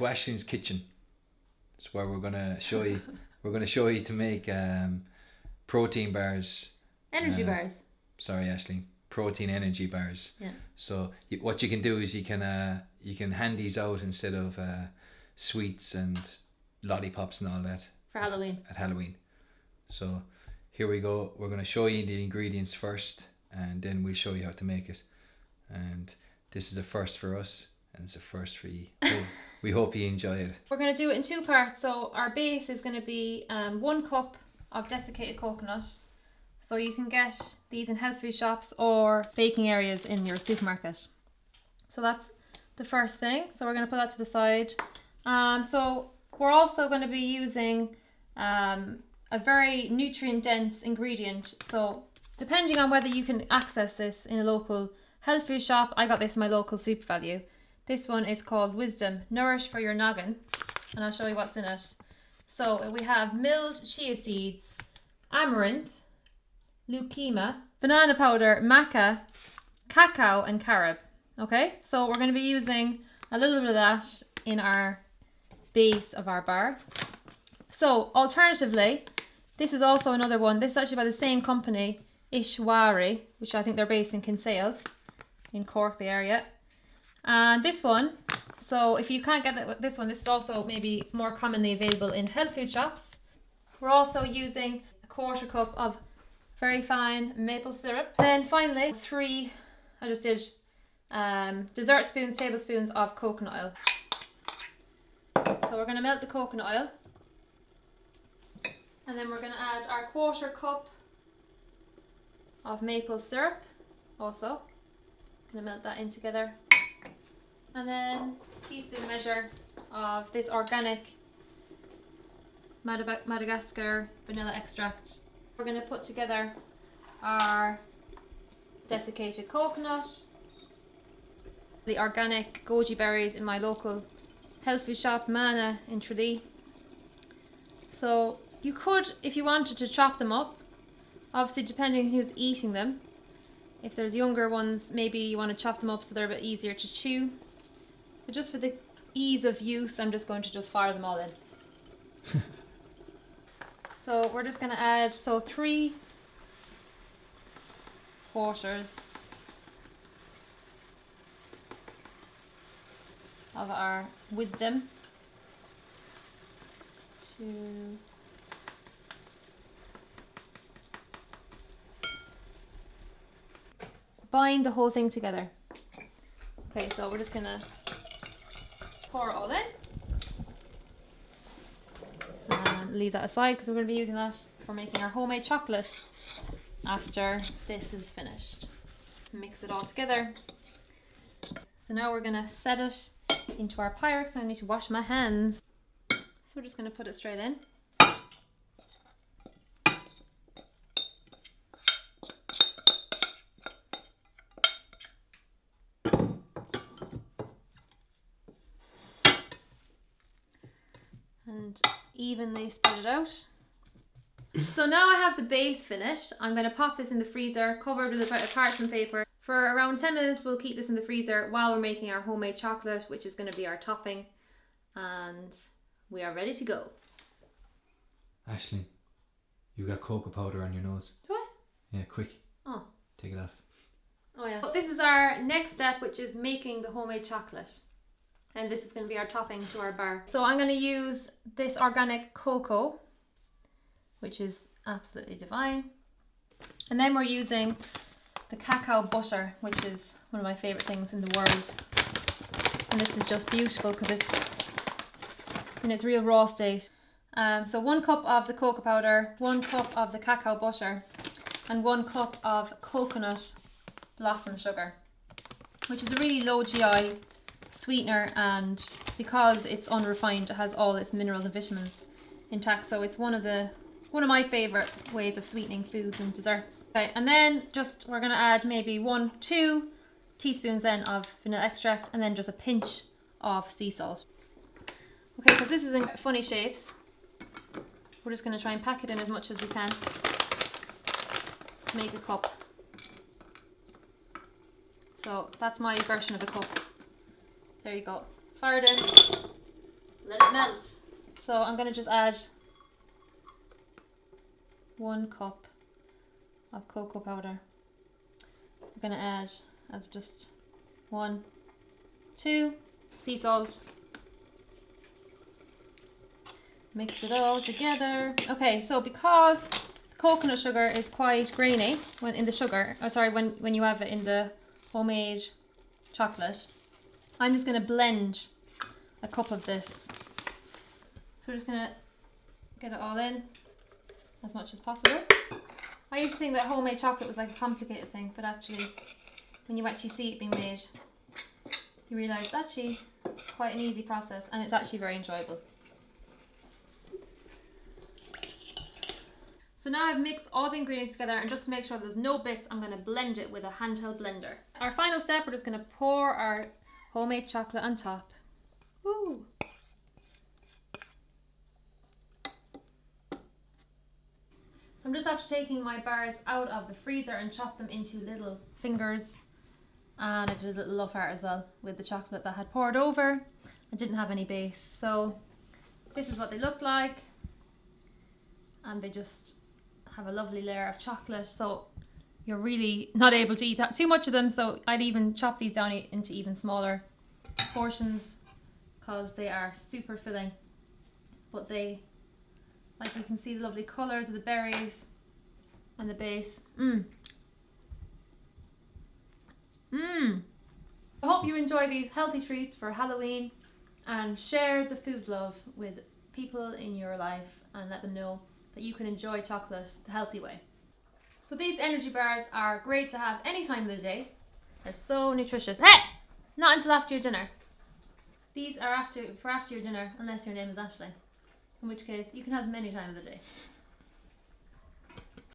to Ashley's kitchen. It's where we're gonna show you. We're gonna show you to make protein bars. Energy bars. Sorry, Ashley. Protein energy bars. Yeah. So what you can do is you can hand these out instead of sweets and lollipops and all that For Halloween. at Halloween. So here we go. We're gonna show you the ingredients first, and then we'll show you how to make it. And this is a first for us, and it's a first for you. We hope you enjoy it. We're going to do it in two parts. So our base is going to be 1 cup of desiccated coconut. So you can get these in health food shops or baking areas in your supermarket. So that's the first thing. So we're going to put that to the side. So we're also going to be using a very nutrient dense ingredient. So depending on whether you can access this in a local health food shop, I got this in my local SuperValu. This one is called Wisdom Nourish for Your Noggin, and I'll show you what's in it. So we have milled chia seeds, amaranth, lucuma, banana powder, maca, cacao and carob. Okay, so we're going to be using a little bit of that in our base of our bar. So alternatively, this is also another one. This is actually by the same company, Ishwari, which I think they're based in Kinsale, in Cork, the area. And this one, so if you can't get this one, this is also maybe more commonly available in health food shops. We're also using a 1/4 cup of very fine maple syrup. Then finally, 3, I just did dessert spoons, tablespoons of coconut oil. So we're going to melt the coconut oil. And then we're going to add our 1/4 cup of maple syrup also. Going to melt that in together. And then teaspoon measure of this organic Madagascar vanilla extract. We're going to put together our desiccated coconut, the organic goji berries in my local health food shop, Mana in Tralee. So you could, if you wanted to, chop them up, obviously depending on who's eating them. If there's younger ones, maybe you want to chop them up so they're a bit easier to chew. But just for the ease of use, I'm just going to just fire them all in. So we're just going to add 3 quarters of our Wisdom to bind the whole thing together. Okay, so we're just going to pour it all in and leave that aside because we're going to be using that for making our homemade chocolate after this is finished. Mix it all together. So now we're going to set it into our Pyrex. I need to wash my hands. So we're just going to put it straight in. And evenly spread it out. So now I have the base finished. I'm going to pop this in the freezer, covered with a bit of parchment paper. For around 10 minutes, we'll keep this in the freezer while we're making our homemade chocolate, which is going to be our topping. And we are ready to go. Ashley, you got cocoa powder on your nose. Do I? Yeah, quick. Oh. Take it off. Oh yeah. This is our next step, which is making the homemade chocolate. And this is going to be our topping to our bar. So I'm going to use this organic cocoa, which is absolutely divine. And then we're using the cacao butter, which is one of my favorite things in the world. And this is just beautiful because it's in its real raw state. So 1 cup of the cocoa powder, 1 cup of the cacao butter, and 1 cup of coconut blossom sugar, which is a really low GI sweetener, and because it's unrefined, it has all its minerals and vitamins intact. So it's one of my favorite ways of sweetening foods and desserts. Okay, and then just we're gonna add maybe 1-2 teaspoons then of vanilla extract, and then just a pinch of sea salt. Okay, because this is in funny shapes, we're just gonna try and pack it in as much as we can to make a cup. So that's my version of a cup. There you go. Fire it in. melt. So I'm going to just add 1 cup of cocoa powder. I'm going to add as just 1, 2 sea salt. Mix it all together. Okay, so because coconut sugar is quite grainy when in the sugar, when you have it in the homemade chocolate, I'm just going to blend a cup of this. So we're just going to get it all in as much as possible. I used to think that homemade chocolate was like a complicated thing, but actually when you actually see it being made, you realise it's actually quite an easy process, and it's actually very enjoyable. So now I've mixed all the ingredients together, and just to make sure there's no bits, I'm going to blend it with a handheld blender. Our final step, we're just going to pour our homemade chocolate on top. Woo! I'm just after taking my bars out of the freezer and chop them into little fingers. And I did a little love heart as well with the chocolate that I had poured over. I didn't have any base. So this is what they look like. And they just have a lovely layer of chocolate. So you're really not able to eat that too much of them. So I'd even chop these down into even smaller portions because they are super filling. But they, like you can see the lovely colours of the berries and the base. I hope you enjoy these healthy treats for Halloween, and share the food love with people in your life and let them know that you can enjoy chocolate the healthy way. So these energy bars are great to have any time of the day. They're so nutritious. Hey! Not until after your dinner. These are after your dinner, unless your name is Ashley, in which case you can have them any time of the day.